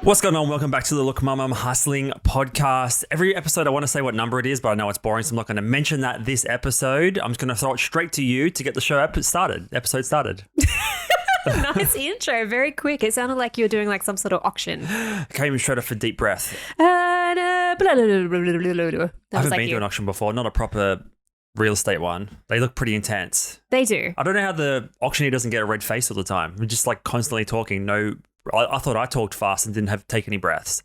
What's going on? Welcome back to the Look Mum I'm Hustling podcast. Every episode I want to say what number it is, but I know it's boring, so I'm not going to mention that this episode. I'm just going to throw it straight to you to get the show started. Nice intro, very quick. It sounded like you were doing like some sort of auction. I came in straight off a deep breath. I I haven't been to an auction before, not a proper real estate one. They look pretty intense. They do. I don't know how the auctioneer doesn't get a red face all the time. We're just like constantly talking. I thought I talked fast and didn't have to take any breaths.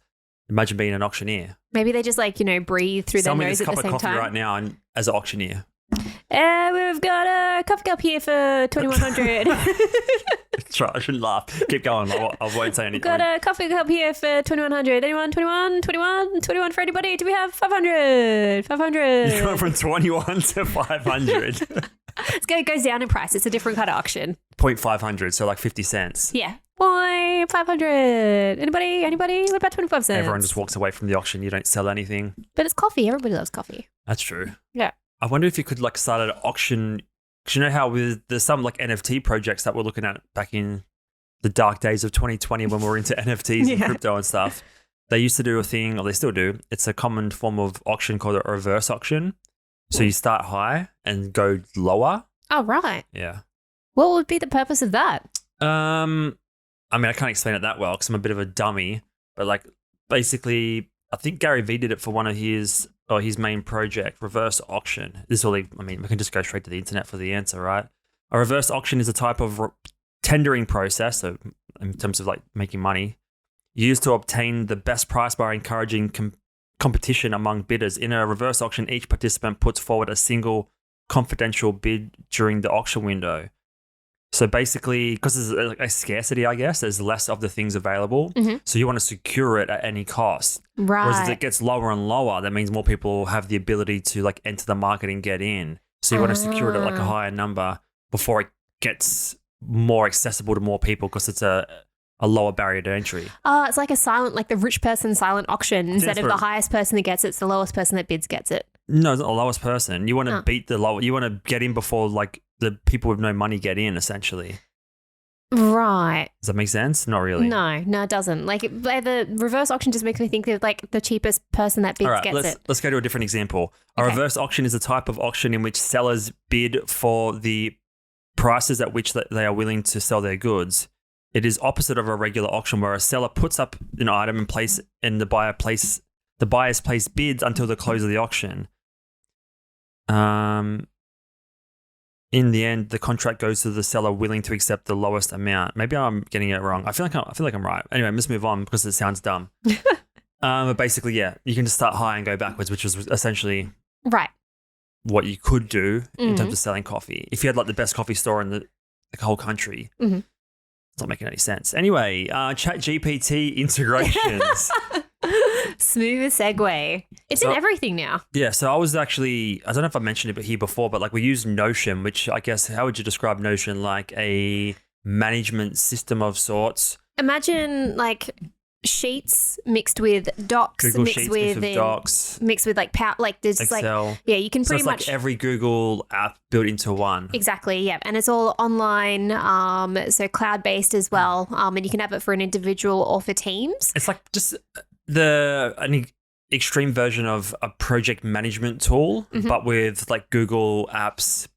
Imagine being an auctioneer. Maybe they just breathe through their nose at the same time. Sell me this cup of coffee right now and, as an auctioneer. We've got a coffee cup here for 2100. That's right. I shouldn't laugh. Keep going. I won't say anything. We've got a coffee cup here for 2100. Anyone? 21 for anybody? Do we have 500? 500. You're going from 21 to 500. It goes down in price. It's a different kind of auction. 0.500, so like 50 cents. Yeah. 500. Anybody? What about 25 cents? Everyone just walks away from the auction. You don't sell anything. But it's coffee. Everybody loves coffee. That's true. Yeah. I wonder if you could start an auction. Because you know how there's some NFT projects that we're looking at back in the dark days of 2020 when we were into NFTs and crypto and stuff. They used to do a thing, or they still do. It's a common form of auction called a reverse auction. So you start high and go lower. Oh, right. Yeah. What would be the purpose of that? I can't explain it that well because I'm a bit of a dummy. But basically, I think Gary Vee did it for one of his main project, reverse auction. We can just go straight to the internet for the answer, right? A reverse auction is a type of tendering process, so in terms of making money, used to obtain the best price by encouraging competition among bidders. In a reverse auction, each participant puts forward a single confidential bid during the auction window. So basically, because there's a scarcity, I guess, there's less of the things available. Mm-hmm. So you want to secure it at any cost. Right. Whereas if it gets lower and lower, that means more people have the ability to enter the market and get in. So you want to secure it at a higher number before it gets more accessible to more people because it's a lower barrier to entry. It's like the rich person silent auction. Instead of the highest person that gets it, it's the lowest person that bids gets it. No, it's not the lowest person. You want to beat the lower. You want to get in before the people with no money get in, essentially. Right. Does that make sense? Not really. No, it doesn't. The reverse auction just makes me think of the cheapest person that bids gets it. Let's go to a different example. A reverse auction is a type of auction in which sellers bid for the prices at which they are willing to sell their goods. It is opposite of a regular auction where a seller puts up an item and the buyers place bids until the close of the auction. In the end, the contract goes to the seller willing to accept the lowest amount. Maybe I'm getting it wrong. I feel like I'm right. Anyway, let's move on because it sounds dumb. But basically, you can just start high and go backwards, which is essentially right what you could do in terms of selling coffee. If you had the best coffee store in the whole country, it's not making any sense. Anyway, ChatGPT integrations. Smooth segue. It's in everything now. Yeah, so I was actually, I don't know if I mentioned it here before, but we use Notion, which I guess, how would you describe Notion? Like a management system of sorts. Imagine sheets mixed with docs, Google Sheets mixed with docs, mixed with power, there's Excel. You can pretty much every Google app built into one. Exactly, yeah, and it's all online, so cloud-based as well, and you can have it for an individual or for teams. It's just an extreme version of a project management tool, but with Google apps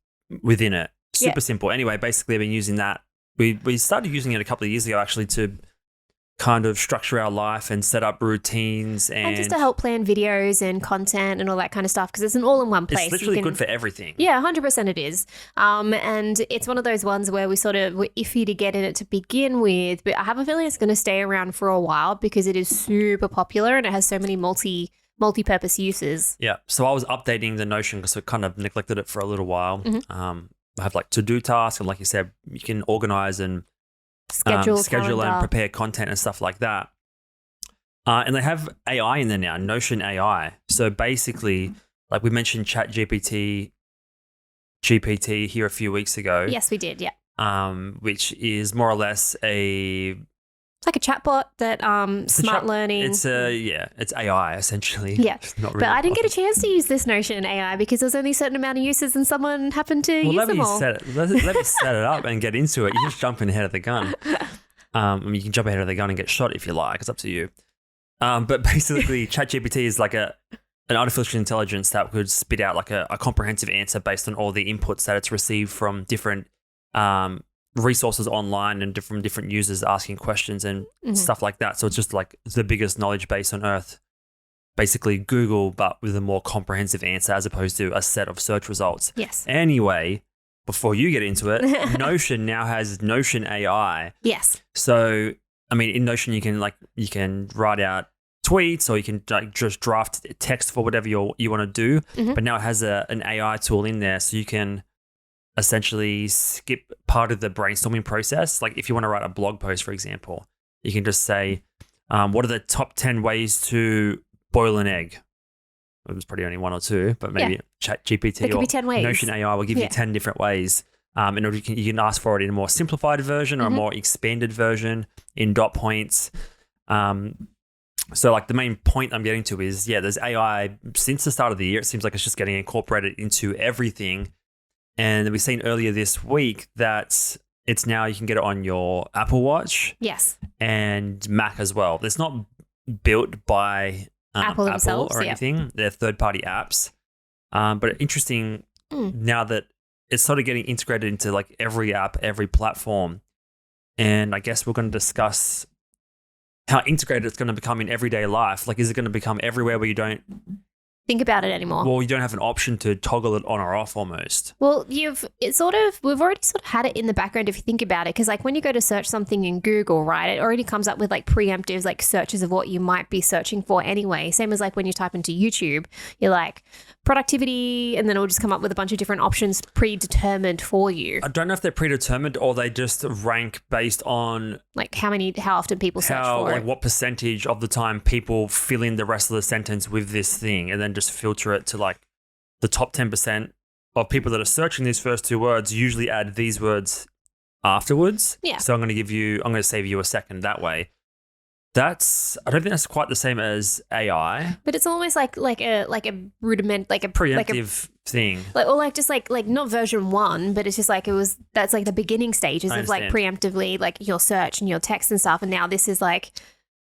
within it. Super simple. Anyway, basically I've been using that. We started using it a couple of years ago actually to kind of structure our life and set up routines and just to help plan videos and content and all that kind of stuff because it's an all-in-one place. It's literally good for everything. Yeah, 100% it is. And it's one of those ones where we sort of were iffy to get in it to begin with, but I have a feeling it's going to stay around for a while because it is super popular and it has so many multi-purpose uses. Yeah. So I was updating the Notion because we kind of neglected it for a little while. I have to-do tasks and like you said, you can organize and schedule and prepare content and stuff like that. And they have AI in there now, Notion AI. So basically, we mentioned ChatGPT here a few weeks ago. Yes, we did, yeah. Which is more or less It's like a chatbot that smart learning. It's AI essentially. Yeah, not really but I didn't get a chance to use this Notion AI because there's only a certain amount of uses and someone happened to use them all. Let me set it up and get into it. You're just jumping ahead of the gun. I mean, you can jump ahead of the gun and get shot if you like. It's up to you. But basically, ChatGPT is like an artificial intelligence that could spit out like a comprehensive answer based on all the inputs that it's received from different resources online and from different users asking questions and stuff like that. So it's just like the biggest knowledge base on earth. Basically Google, but with a more comprehensive answer as opposed to a set of search results. Yes. Anyway, before you get into it, Notion now has Notion AI. Yes. So, I mean, in Notion, you can write out tweets or you can like just draft text for whatever you want to do. But now it has an AI tool in there, so you can essentially skip part of the brainstorming process. Like if you want to write a blog post, for example, you can just say, what are the top 10 ways to boil an egg? It was probably only one or two, but maybe ChatGPT or 10 ways. Notion AI will give you 10 different ways. In order you can ask for it in a more simplified version or a more expanded version in dot points. So like the main point I'm getting to is, there's AI since the start of the year. It seems like it's just getting incorporated into everything. And we've seen earlier this week that it's now you can get it on your Apple Watch. Yes. And Mac as well. It's not built by Apple themselves or anything. They're third-party apps. But interesting now that it's sort of getting integrated into like every app, every platform. And I guess we're going to discuss how integrated it's going to become in everyday life. Like, is it going to become everywhere where you don't think about it anymore? Well, you don't have an option to toggle it on or off almost. Well, we've already sort of had it in the background if you think about it, because like when you go to search something in Google, right, it already comes up with like preemptive like searches of what you might be searching for anyway. Same as like when you type into YouTube, you're like productivity, and then it'll just come up with a bunch of different options predetermined for you. I don't know if they're predetermined or they just rank based on like how often people search for like it. what percentage of the time people fill in the rest of the sentence with this thing, and then just filter it to like the top 10% of people that are searching these first two words usually add these words afterwards. Yeah. So I'm going to save you a second that way. I don't think that's quite the same as AI. But it's almost like a rudiment, like a preemptive thing. Like, or like just like not version 1, but it's just like that's like the beginning stages of like preemptively like your search and your text and stuff. And now this is like,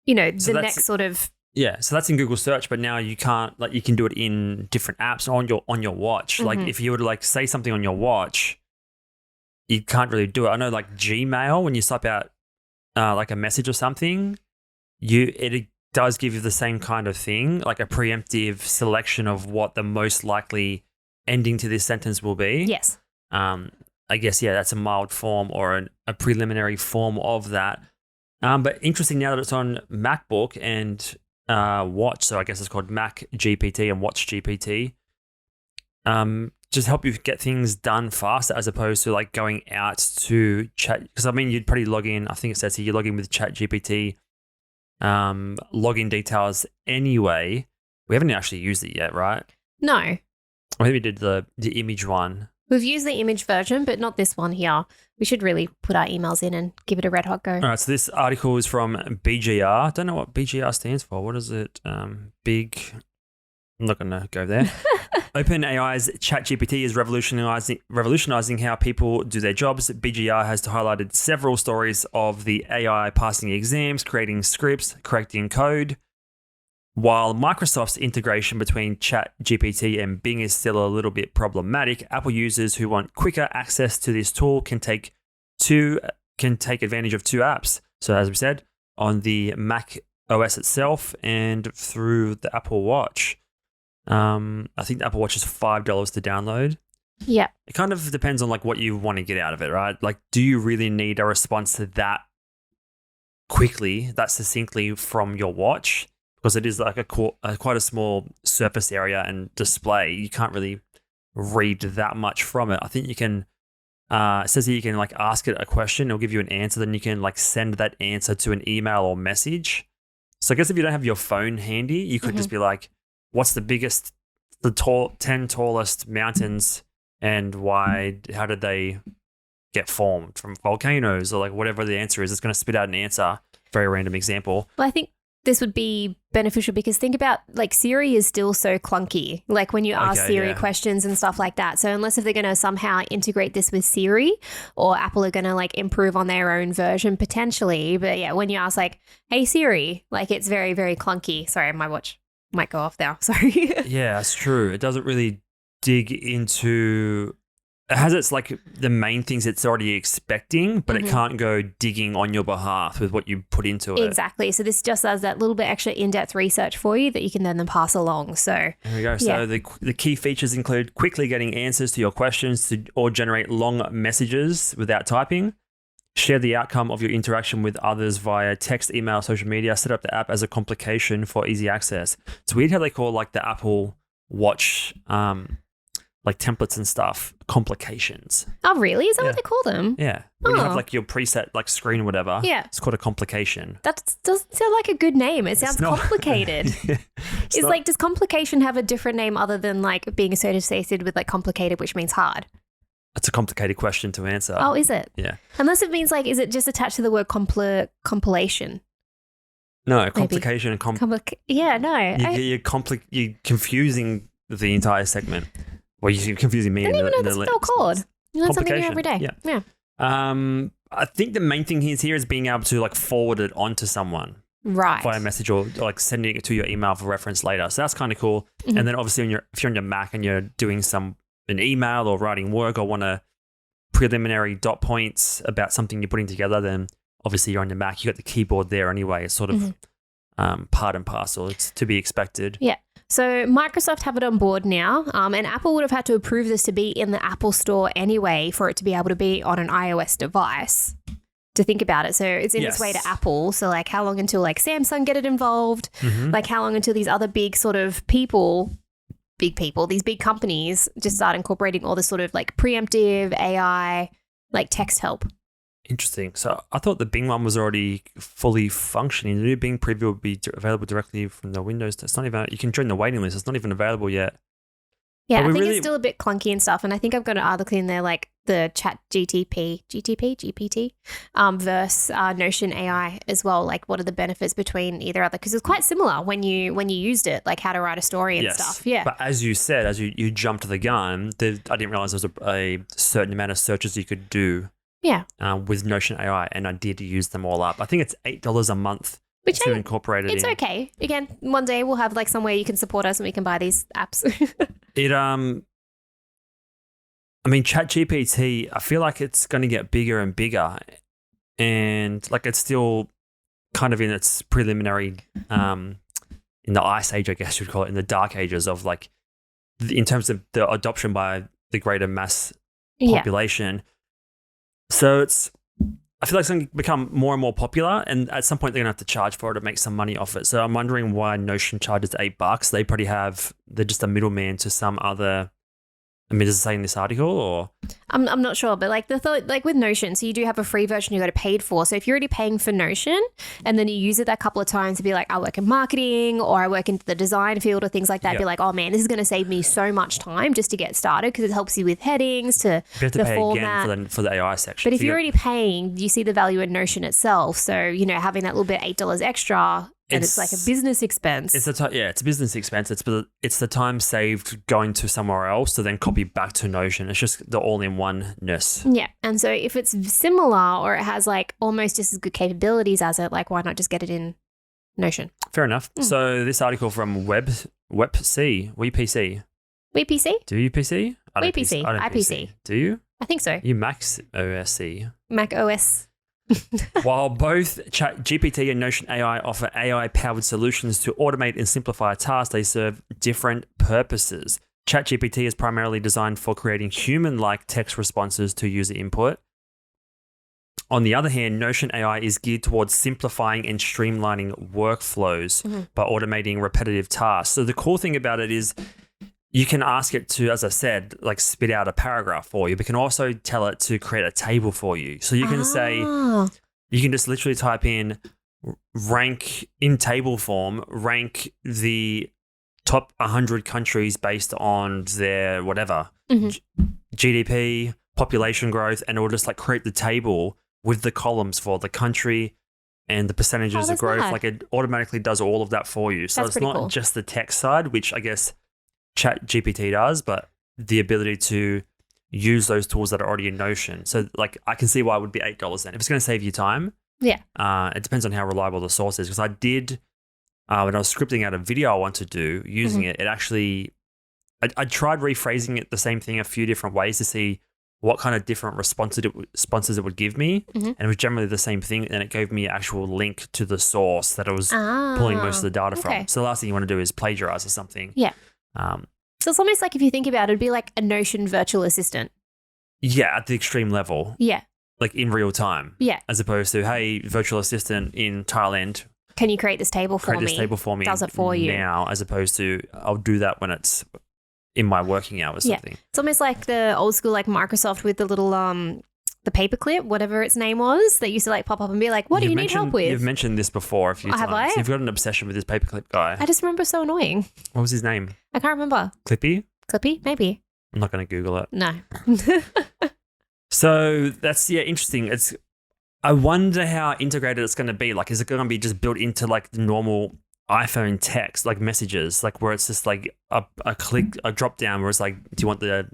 the next sort of. Yeah, so that's in Google search, but now you can't, like, you can do it in different apps on your watch. Like if you were to like say something on your watch, you can't really do it. I know like Gmail, when you type out like a message or something, it does give you the same kind of thing, like a preemptive selection of what the most likely ending to this sentence will be. Yes. I guess, that's a mild form or a preliminary form of that. But interesting now that it's on MacBook and Watch, so I guess it's called Mac GPT and Watch GPT. Just help you get things done faster as opposed to like going out to chat. Because I mean, you'd probably log in. I think it says here you log in with ChatGPT, login details anyway. We haven't actually used it yet, right? No. I think we did the image one. We've used the image version, but not this one here. We should really put our emails in and give it a red hot go. All right, so this article is from BGR. I don't know what BGR stands for. What is it? I'm not going to go there. OpenAI's ChatGPT is revolutionizing how people do their jobs. BGR has highlighted several stories of the AI passing exams, creating scripts, correcting code. While Microsoft's integration between ChatGPT and Bing is still a little bit problematic, Apple users who want quicker access to this tool can take advantage of two apps. So as we said, on the Mac OS itself and through the Apple Watch. I think the Apple Watch is $5 to download. Yeah. It kind of depends on like what you want to get out of it, right? Like, do you really need a response to that quickly, that succinctly from your watch? Because it is like quite a small surface area and display. You can't really read that much from it. I think you can, it says that you can like ask it a question, it'll give you an answer, then you can like send that answer to an email or message. So I guess if you don't have your phone handy, you could just be like, what's the 10 tallest mountains and how did they get formed from volcanoes or like whatever the answer is? It's going to spit out an answer, very random example. Well, I think this would be beneficial because think about like Siri is still so clunky. Like when you ask Siri questions and stuff like that. So unless if they're going to somehow integrate this with Siri or Apple are going to like improve on their own version potentially. But yeah, when you ask like, hey Siri, like it's very, very clunky. Sorry, my watch might go off now. Sorry. Yeah, that's true. It doesn't really dig into... It has its like the main things it's already expecting, but it can't go digging on your behalf with what you put into it. Exactly. So this just does that little bit extra in-depth research for you that you can then pass along. So there we go. So the key features include quickly getting answers to your questions or generate long messages without typing. Share the outcome of your interaction with others via text, email, social media. Set up the app as a complication for easy access. It's weird how they call like the Apple Watch like templates and stuff, complications. Oh, really? Is that what they call them? Yeah. When you have like your preset like screen or whatever, yeah, it's called a complication. That doesn't sound like a good name. It sounds complicated. Does complication have a different name other than like being associated with like complicated, which means hard? It's a complicated question to answer. Oh, is it? Yeah. Unless it means like, is it just attached to the word compilation? No, complication and yeah, no. You're confusing the entire segment. Well, you're confusing me. I didn't even know that's what they're called. You learn something new every day. Yeah. I think the main thing here is being able to like forward it onto someone. Right. Via message or like sending it to your email for reference later. So that's kind of cool. And then obviously if you're on your Mac and you're doing an email or writing work or want to preliminary dot points about something you're putting together, then obviously you're on your Mac. You got the keyboard there anyway. It's sort of part and parcel. It's to be expected. Yeah. So Microsoft have it on board now, and Apple would have had to approve this to be in the Apple Store anyway for it to be able to be on an iOS device. To think about it. So it's in its way to Apple. So like how long until like Samsung get it involved? Like how long until these other big sort of these big companies just start incorporating all this sort of like preemptive AI, like text help. Interesting. So I thought the Bing one was already fully functioning. The new Bing preview will be available directly from the Windows. It's not even, you can join the waiting list. It's not even available yet. Yeah, I think it's still a bit clunky and stuff. And I think I've got an article in there like the GPT versus Notion AI as well. Like what are the benefits between either other? Because it's quite similar when you used it, like how to write a story and stuff. Yeah. But as you said, as you jumped the gun, I didn't realize there was a certain amount of searches you could do. Yeah. With Notion AI, and I did use them all up. I think it's $8 a month to incorporate it. It's okay. Again, one day we'll have like somewhere you can support us and we can buy these apps. ChatGPT, I feel like it's going to get bigger and bigger, and like it's still kind of in its preliminary, in the ice age, I guess you'd call it, in the dark ages of like, in terms of the adoption by the greater mass population. So I feel like it's going to become more and more popular, and at some point they're going to have to charge for it to make some money off it. So I'm wondering why Notion charges $8. They're just a middleman to some other. I mean, does it say in this article or? I'm not sure, but like like with Notion, so you do have a free version you got to paid for. So if you're already paying for Notion and then you use it a couple of times to be like, I work in marketing or I work in the design field or things like that, be like, oh man, this is going to save me so much time just to get started because it helps you with headings to the format. Again for the AI section. But if you're already paying, you see the value in Notion itself. So, having that little bit $8 extra. And it's like a business expense. It's a business expense. It's the time saved going to somewhere else to then copy back to Notion. It's just the all-in-one-ness. Yeah. And so if it's similar or it has like almost just as good capabilities as it, like why not just get it in Notion? Fair enough. So this article from WebC. WePC? Do you PC? I don't WePC. I don't PC. Do you? I think so. You Mac OS. Mac OS. While both ChatGPT and Notion AI offer AI-powered solutions to automate and simplify tasks, they serve different purposes. ChatGPT is primarily designed for creating human-like text responses to user input. On the other hand, Notion AI is geared towards simplifying and streamlining workflows by automating repetitive tasks. So the cool thing about it is you can ask it to, as I said, like spit out a paragraph for you, but you can also tell it to create a table for you. So you can say, you can just literally type in rank in table form, rank the top 100 countries based on their whatever, GDP, population growth, and it will just like create the table with the columns for the country and the percentages of that's growth. mad. Like it automatically does all of that for you. So That's it's pretty not cool. just the tech side, which I guess ChatGPT does, but the ability to use those tools that are already in Notion. So like I can see why it would be $8 then. If it's going to save you time, Yeah. it depends on how reliable the source is. Because I did, when I was scripting out a video I want to do using it, it actually, I tried rephrasing it the same thing a few different ways to see what kind of different responses it would give me. And it was generally the same thing. And it gave me an actual link to the source that it was pulling most of the data from. So the last thing you want to do is plagiarize or something. Yeah. So it's almost like if you think about it, it'd be like a Notion virtual assistant. Yeah, at the extreme level. Yeah. Like in real time. Yeah. As opposed to, hey, virtual assistant in Thailand, can you create this table for me? Create this table for me. Does it for you now, as opposed to I'll do that when it's in my working hours. Something. It's almost like the old school, like Microsoft with the little the paperclip, whatever its name was, that used to like pop up and be like, "What do you need help with?" You've mentioned this before a few times. Have I? You've got an obsession with this paperclip guy. I just remember so annoying. What was his name? I can't remember. Clippy? Clippy, maybe. I'm not going to Google it. No. So that's interesting. I wonder how integrated it's going to be. Like, is it going to be just built into like the normal iPhone text, like messages, like where it's just like a click, a drop down, where it's like, do you want the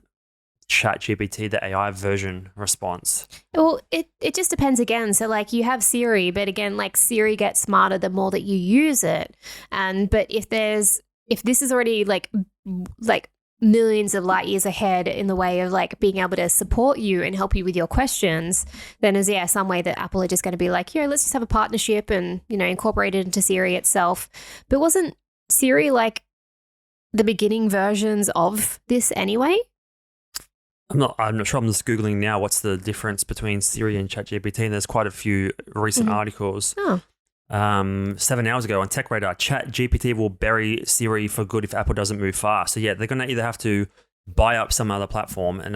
ChatGPT, the AI version response? Well, it just depends again. So like you have Siri, but again, like Siri gets smarter the more that you use it. But if this is already like millions of light years ahead in the way of like being able to support you and help you with your questions, then there's some way that Apple are just going to be like, let's just have a partnership and, incorporate it into Siri itself. But wasn't Siri like the beginning versions of this anyway? I'm not sure. I'm just Googling now what's the difference between Siri and ChatGPT, and there's quite a few recent articles. Oh. 7 hours ago on Tech Radar, ChatGPT will bury Siri for good if Apple doesn't move fast. So they're going to either have to buy up some other platform, and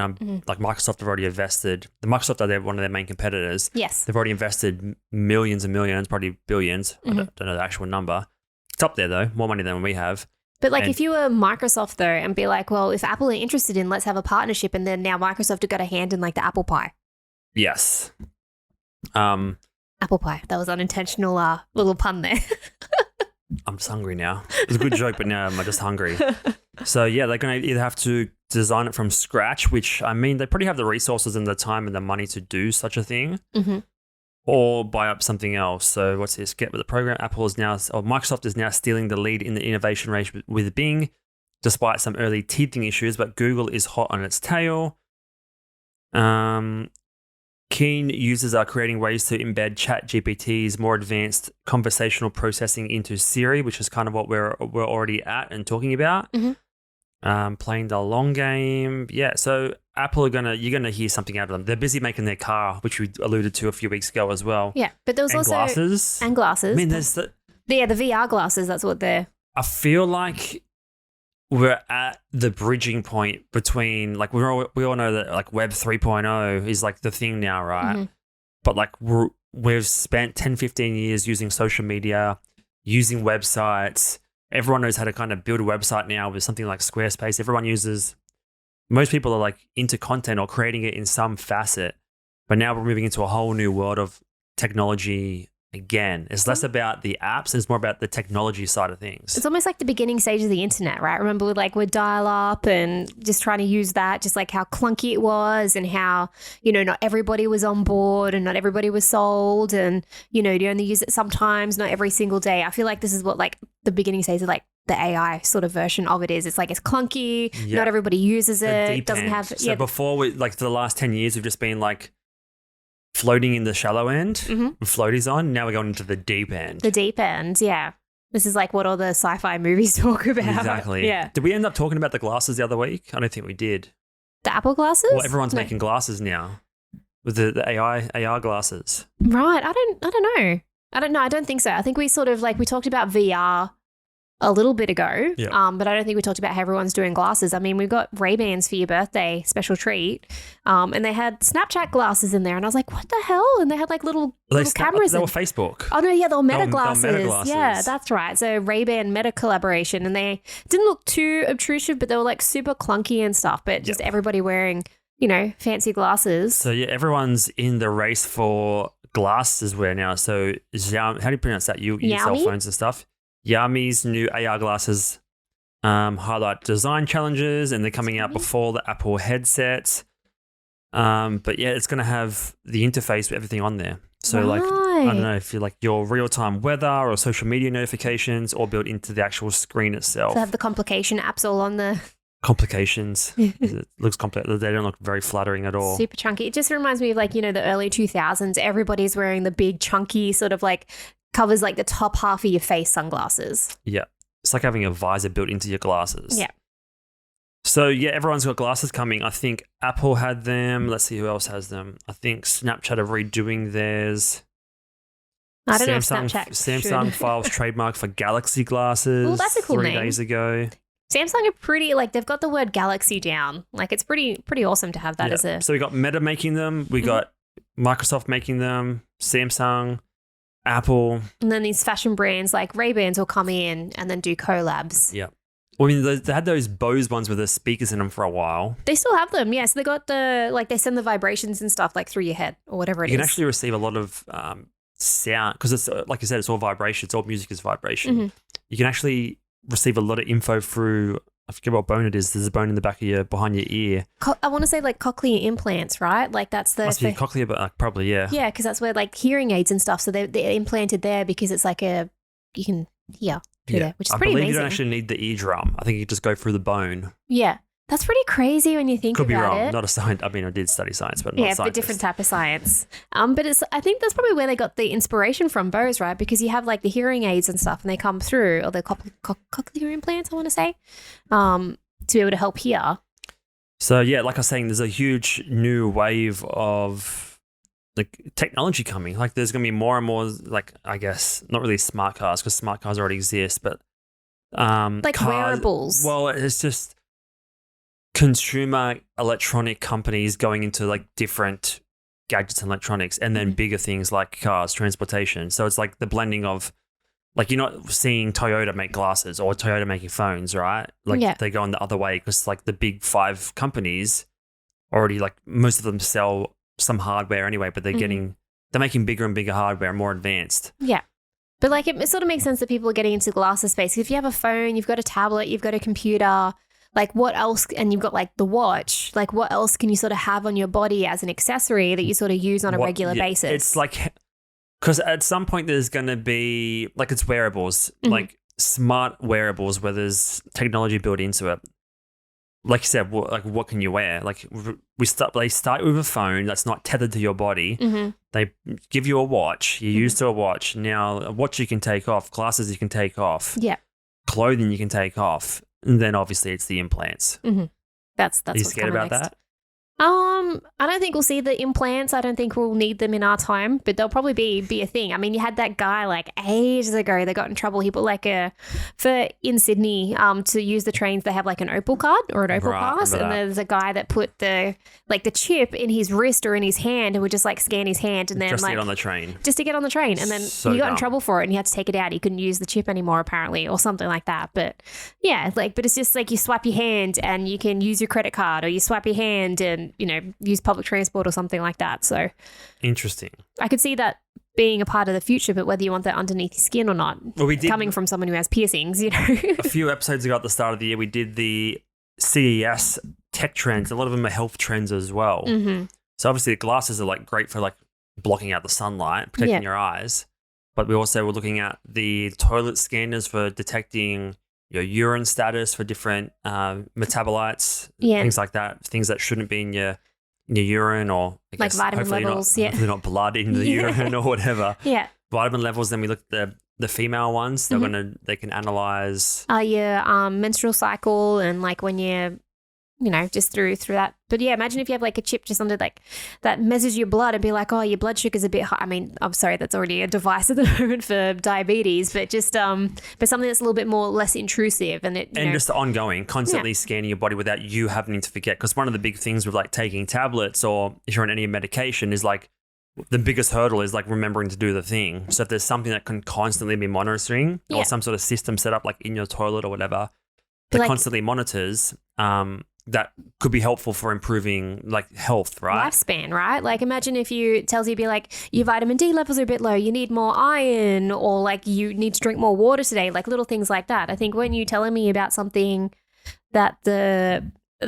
like Microsoft have already invested. The Microsoft are one of their main competitors. Yes, they've already invested millions and millions, probably billions. I don't know the actual number. It's up there though, more money than we have. But like if you were Microsoft though, and be like, well, if Apple are interested in, let's have a partnership, and then now Microsoft have got a hand in like the apple pie. Yes. Apple pie. That was unintentional little pun there. I'm just hungry now. It was a good joke, but now I'm just hungry. So they're going to either have to design it from scratch, which I mean, they probably have the resources and the time and the money to do such a thing, or buy up something else. So what's this? Get with the program. Microsoft is now stealing the lead in the innovation race with Bing, despite some early teething issues, but Google is hot on its tail. Keen users are creating ways to embed ChatGPT's more advanced conversational processing into Siri, which is kind of what we're already at and talking about. Playing the long game. Yeah, so Apple you're gonna hear something out of them. They're busy making their car, which we alluded to a few weeks ago as well. Yeah, but there was also glasses. And glasses. I mean, there's the VR glasses. That's what they're. I feel like we're at the bridging point between like we all know that like Web 3.0 is like the thing now, right? But like we've spent 10, 15 years using social media, using websites. Everyone knows how to kind of build a website now with something like Squarespace. Most people are like into content or creating it in some facet, but now we're moving into a whole new world of technology. Again, it's less about the apps, it's more about the technology side of things. It's almost like the beginning stage of the internet, right? Remember with dial up and just trying to use that, just like how clunky it was and how, not everybody was on board and not everybody was sold and, you only use it sometimes, not every single day. I feel like this is what like the beginning stage of like the AI sort of version of it is. It's like it's clunky, not everybody uses it, doesn't have. So before for the last 10 years, we've just been like, floating in the shallow end with floaties on. Now we're going into the deep end. The deep end, yeah. This is like what all the sci-fi movies talk about. Exactly. Yeah. Did we end up talking about the glasses the other week? I don't think we did. The Apple glasses? Well, everyone's making glasses now with the AR glasses. Right. I don't know. I don't know. I don't think so. I think we sort of we talked about VR a little bit ago, but I don't think we talked about how everyone's doing glasses. I mean, we've got Ray-Bans for your birthday, special treat, and they had Snapchat glasses in there, and I was like, what the hell? And they had like little cameras. They were Facebook. Oh, no, yeah, they were Meta glasses. Meta glasses. Yeah, that's right. So Ray-Ban Meta collaboration, and they didn't look too obtrusive, but they were like super clunky and stuff, but just everybody wearing, fancy glasses. So everyone's in the race for glasses wear now. So how do you pronounce that? You cell Xiaomi? phones and stuff. Xiaomi's new AR glasses highlight design challenges, and they're coming out before the Apple headsets. But yeah, it's going to have the interface with everything on there. So like, I don't know if you like your real-time weather or social media notifications, all built into the actual screen itself. So have the complication apps all on the Complications. It looks complicated. They don't look very flattering at all. super chunky. It just reminds me of like, the early 2000s. Everybody's wearing the big chunky sort of like covers like the top half of your face sunglasses. Yeah. It's like having a visor built into your glasses. Yeah. So yeah, everyone's got glasses coming. I think Apple had them. Let's see who else has them. I think Snapchat are redoing theirs. I don't know if Snapchat Samsung should. files trademark for Galaxy glasses. Well, that's a cool 3 name. days ago. Samsung are pretty, like, they've got the word Galaxy down. Like, it's pretty awesome to have that as a... So we got Meta making them. We got Microsoft making them. Samsung, Apple. And then these fashion brands like Ray-Bans will come in and then do collabs. Yeah. Well, I mean, they had those Bose ones with the speakers in them for a while. They still have them, yes. They got they send the vibrations and stuff like through your head or whatever it is. You can actually receive a lot of sound because it's like you said, it's all vibration. It's all music is vibration. Mm-hmm. You can actually receive a lot of info through. I forget what bone it is. There's a bone in the back of behind your ear. I want to say like cochlear implants, right? Like that's the... Must be cochlear, but probably, yeah. Yeah, because that's where like hearing aids and stuff. So they're implanted there because it's like you can hear through there, which is pretty I believe amazing. you don't actually need the eardrum. I think you just go through the bone. Yeah. That's pretty crazy when you think Could be about wrong. it. Not a science. I mean, I did study science, but not Yeah, a scientist. but different type of science. But I think that's probably where they got the inspiration from Bose, right? Because you have like the hearing aids and stuff, and they come through, or the cochlear implants, I want to say, to be able to help hear. So yeah, like I was saying, there's a huge new wave of like technology coming. Like there's going to be more and more, like I guess not really smart cars because smart cars already exist, but Like cars, wearables. Well, it's just consumer electronic companies going into like different gadgets and electronics, and then bigger things like cars, transportation. So it's like the blending of, like, you're not seeing Toyota make glasses or Toyota making phones, right? Like they're going the other way because like the big 5 companies already, like most of them sell some hardware anyway, but they're making bigger and bigger hardware, more advanced. Yeah. But like it sort of makes sense that people are getting into glasses space. If you have a phone, you've got a tablet, you've got a computer, like what else, and you've got like the watch, like what else can you sort of have on your body as an accessory that you sort of use on a regular basis? It's like, because at some point there's going to be, like it's wearables, like smart wearables where there's technology built into it. Like you said, what can you wear? Like they start with a phone that's not tethered to your body. They give you a watch. You're used to a watch. Now, a watch you can take off, glasses you can take off, clothing you can take off. And then obviously it's the implants. That's Are you scared about that? I don't think we'll see the implants. I don't think we'll need them in our time, but they'll probably be a thing. I mean, you had that guy like ages ago that got in trouble. He put like in Sydney to use the trains, they have like an Opal card or an Opal pass, and there's a guy that put the chip in his wrist or in his hand and would just like scan his hand and then just like to get on the train. Just to get on the train, and then So he got in dumb. trouble for it, and he had to take it out. He couldn't use the chip anymore apparently, or something like that. But yeah, but it's just like you swipe your hand and you can use your credit card, or you swipe your hand and use public transport or something like that. So Interesting. I could see that being a part of the future, but whether you want that underneath your skin or not, Well, we did coming from someone who has piercings, a few episodes ago at the start of the year, we did the CES tech trends. A lot of them are health trends as well. So obviously the glasses are like great for like blocking out the sunlight, protecting your eyes. But we also were looking at the toilet scanners for detecting your urine status for different metabolites, things like that, things that shouldn't be in your urine, or I like guess vitamin hopefully levels, hopefully not blood in the urine or whatever. Vitamin levels. Then we looked at the female ones. They can analyze your menstrual cycle and like when you're just through that. But yeah, imagine if you have like a chip just under like that measures your blood and be like, oh, your blood sugar's a bit high. I mean, I'm sorry, that's already a device at the moment for diabetes, but just but something that's a little bit less intrusive and just ongoing, constantly scanning your body without you having to forget. Because one of the big things with like taking tablets or if you're on any medication is like the biggest hurdle is like remembering to do the thing. So if there's something that can constantly be monitoring or some sort of system set up like in your toilet or whatever that constantly monitors, that could be helpful for improving like health, right? Lifespan, right? Like imagine if you tells you be like your vitamin D levels are a bit low, you need more iron, or like you need to drink more water today, like little things like that. I think when you telling me about something that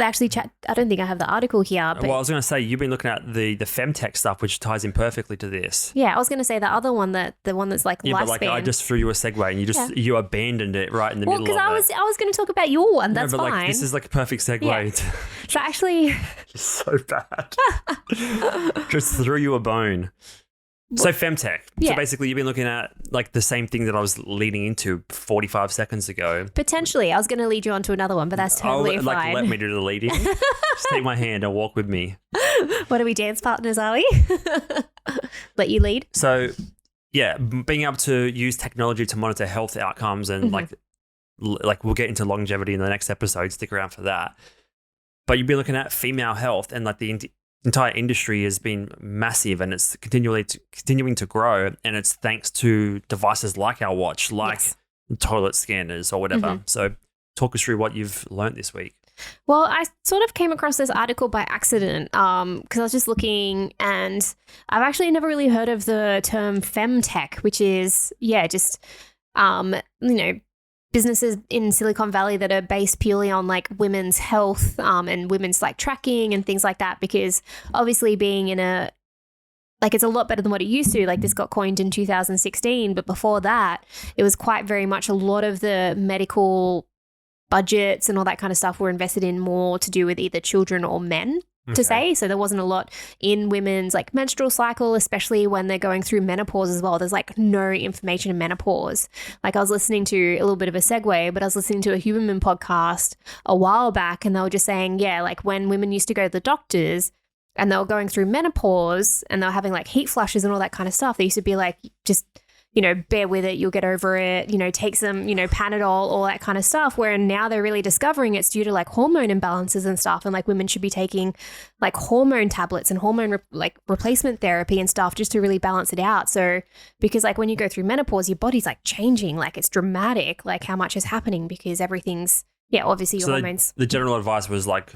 actually chat, I don't think I have the article here. But well, I was going to say you've been looking at the FemTech stuff, which ties in perfectly to this. yeah, I was going to say the other one, the one that's like Yeah, lifespan. but like I just threw you a segue and you abandoned it right in the middle of it. Well, because I was going to talk about your one. That's no, but fine. like this is like a perfect segue. Yeah. So actually, so bad. Just threw you a bone. So FemTech. Yeah. So basically you've been looking at like the same thing that I was leading into 45 seconds ago. potentially, I was going to lead you on to another one, but that's totally fine. Like let me do the leading. Just take my hand and walk with me. What are we, dance partners, are we? Let you lead? So yeah, being able to use technology to monitor health outcomes and like we'll get into longevity in the next episode. Stick around for that. But you've been looking at female health, and like the entire industry has been massive, and it's continuing to grow. And it's thanks to devices like our watch, like toilet scanners or whatever. So talk us through what you've learned this week. Well, I sort of came across this article by accident because I was just looking, and I've actually never really heard of the term FemTech, which is, just, businesses in Silicon Valley that are based purely on like women's health and women's like tracking and things like that, because obviously being in it's a lot better than what it used to. Like this got coined in 2016, but before that, it was quite very much a lot of the medical budgets and all that kind of stuff were invested in more to do with either children or men. To say. So there wasn't a lot in women's like menstrual cycle, especially when they're going through menopause as well. There's like no information in menopause. Like I was listening to a little bit of a segue, but I was listening to a Human podcast a while back, and they were just saying, like when women used to go to the doctors and they were going through menopause and they were having like heat flushes and all that kind of stuff, they used to be like, just bear with it, you'll get over it, take some, Panadol, all that kind of stuff. Where now they're really discovering it's due to like hormone imbalances and stuff. And like women should be taking like hormone tablets and hormone replacement therapy and stuff just to really balance it out. So because like when you go through menopause, your body's like changing, like it's dramatic, like how much is happening because everything's, obviously your hormones. The general advice was like,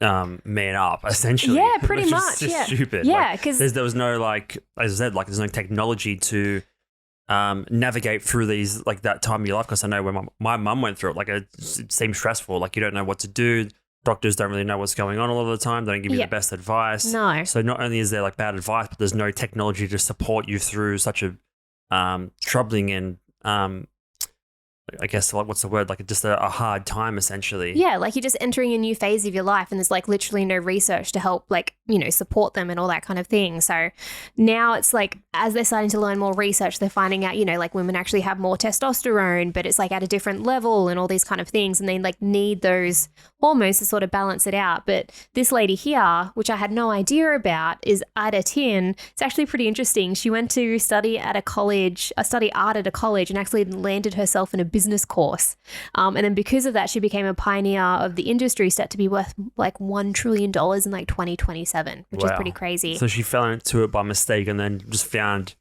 man up, essentially. Yeah, pretty much. Stupid. Yeah, because there was no like, as I said, like there's no technology to navigate through these like that time of your life. Because I know when my mum went through it, like it seemed stressful. Like you don't know what to do. Doctors don't really know what's going on a lot of the time. They don't give you the best advice. No. So not only is there like bad advice, but there's no technology to support you through such a troubling and I guess, like, what's the word? Like, just a hard time, essentially. Yeah, like you're just entering a new phase of your life, and there's like literally no research to help, like, support them and all that kind of thing. So now it's like, as they're starting to learn more research, they're finding out, like women actually have more testosterone, but it's like at a different level and all these kind of things. And they like need those hormones to sort of balance it out. But this lady here, which I had no idea about, is Ida Tin. It's actually pretty interesting. She went to study art at a college and actually landed herself in a business course. And then because of that, she became a pioneer of the industry, set to be worth like $1 trillion in like 2027, which is pretty crazy. So she fell into it by mistake and then just found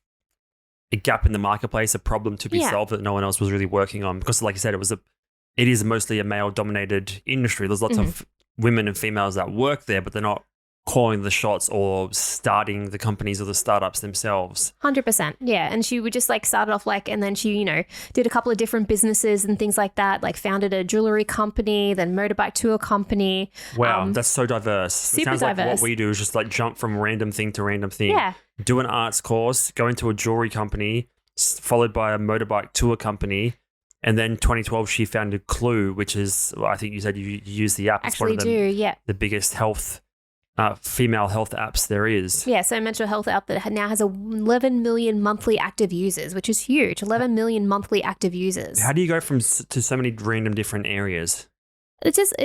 a gap in the marketplace, a problem to be solved that no one else was really working on. Because like you said, it is mostly a male-dominated industry. There's lots of women and females that work there, but they're not calling the shots or starting the companies or the startups themselves. 100%. Yeah. And she would just like started off like, and then she, did a couple of different businesses and things like that, like founded a jewelry company, then motorbike tour company. Wow. That's so diverse. Super it sounds diverse. like what we do is just like jump from random thing to random thing. Yeah. Do an arts course, go into a jewelry company, followed by a motorbike tour company. And then 2012, she founded Clue, which is, well, I think you said you use the app. Actually it's one of the biggest female health apps there is. Yeah, so a mental health app that now has 11 million monthly active users, which is huge. 11 million monthly active users. How do you go to so many random different areas?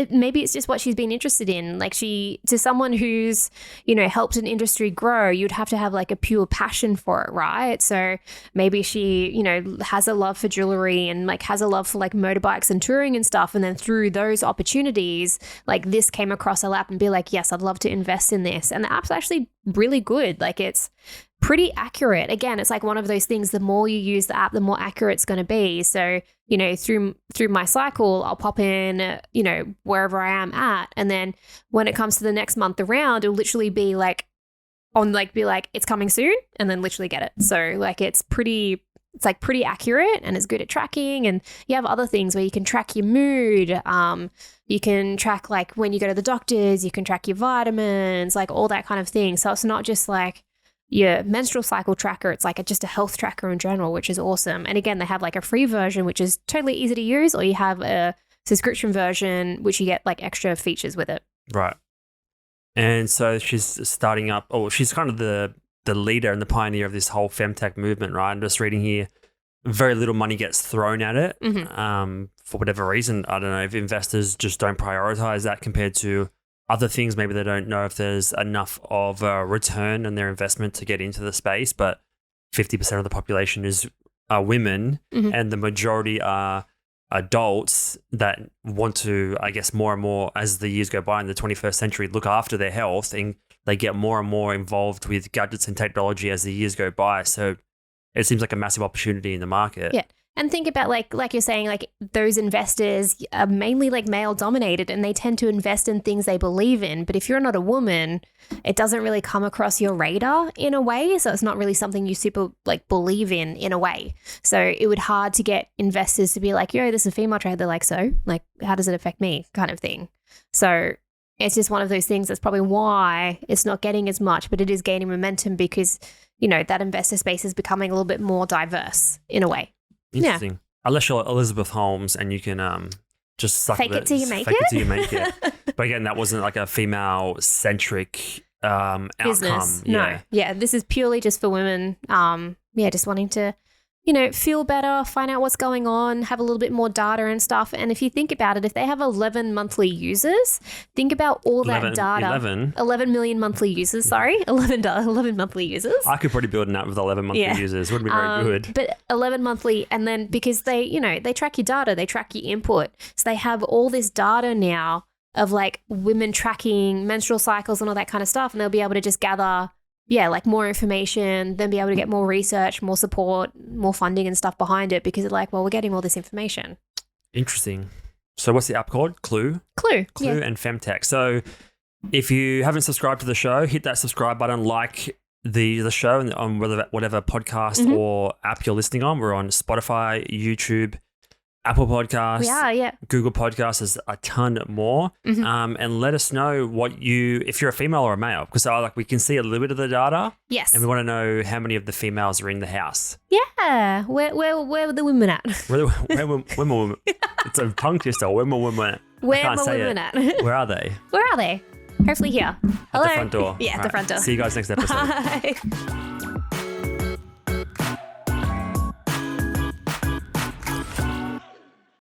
Maybe it's just what she's been interested in. Like to someone who's, helped an industry grow, you'd have to have like a pure passion for it, right? So maybe she, has a love for jewelry and like has a love for like motorbikes and touring and stuff. And then through those opportunities, like this came across her lap and be like, yes, I'd love to invest in this. And the app's actually really good. Like it's pretty accurate. Again, it's like one of those things, the more you use the app, the more accurate it's going to be. So, you know, through my cycle, I'll pop in, you know, wherever I am at. And then when it comes to the next month around, it'll literally be like, it's coming soon, and then literally get it. So like it's pretty accurate, and it's good at tracking. And you have other things where you can track your mood. You can track like when you go to the doctors, you can track your vitamins, like all that kind of thing. So it's not just like your menstrual cycle tracker, it's like just a health tracker in general, which is awesome. And again, they have like a free version, which is totally easy to use, or you have a subscription version, which you get like extra features with it. Right. And so she's starting up, she's kind of the leader and the pioneer of this whole FemTech movement, right? I'm just reading here, very little money gets thrown at it for whatever reason. I don't know if investors just don't prioritize that compared to other things. Maybe they don't know if there's enough of a return on their investment to get into the space, but 50% of the population are women, and the majority are adults that want to, I guess, more and more as the years go by in the 21st century, look after their health, and they get more and more involved with gadgets and technology as the years go by. So it seems like a massive opportunity in the market. Yeah. And think about like you're saying, like those investors are mainly like male dominated, and they tend to invest in things they believe in. But if you're not a woman, it doesn't really come across your radar in a way. So it's not really something you super like believe in a way. So it would hard to get investors to be like, yo, this is a female trade. They're like, so like, how does it affect me kind of thing. So it's just one of those things. That's probably why it's not getting as much, but it is gaining momentum because, you know, that investor space is becoming a little bit more diverse in a way. Interesting. Yeah. Unless you're Elizabeth Holmes and you can just suck fake it till you make fake it. it till you make it. But again, that wasn't like a female-centric Business. outcome. No. Yeah, this is purely just for women. Just wanting to, you know, feel better, find out what's going on, have a little bit more data and stuff. And if you think about it, if they have 11 monthly users, think about all that data. 11 million monthly users, sorry. 11 monthly users. I could probably build an app with 11 monthly users. It wouldn't be very good. But 11 monthly, and then because they, you know, they track your data, they track your input. So they have all this data now of like women tracking menstrual cycles and all that kind of stuff. And they'll be able to just gather like more information, then be able to get more research, more support, more funding and stuff behind it, because it's like, well, we're getting all this information. Interesting. So what's the app called? Clue and FemTech. So if you haven't subscribed to the show, hit that subscribe button, like the show and on whatever podcast or app you're listening on. We're on Spotify, YouTube, Apple Podcasts, Google Podcasts. There's a ton more. And let us know if you're a female or a male, because we can see a little bit of the data. Yes. And we want to know how many of the females are in the house. Yeah. Where are the women at? Where women? It's a tongue twister. Where are women at? Where are they? Where are they? Hopefully here. Hello. At the front door. Yeah, at the front door. See you guys next episode. Bye.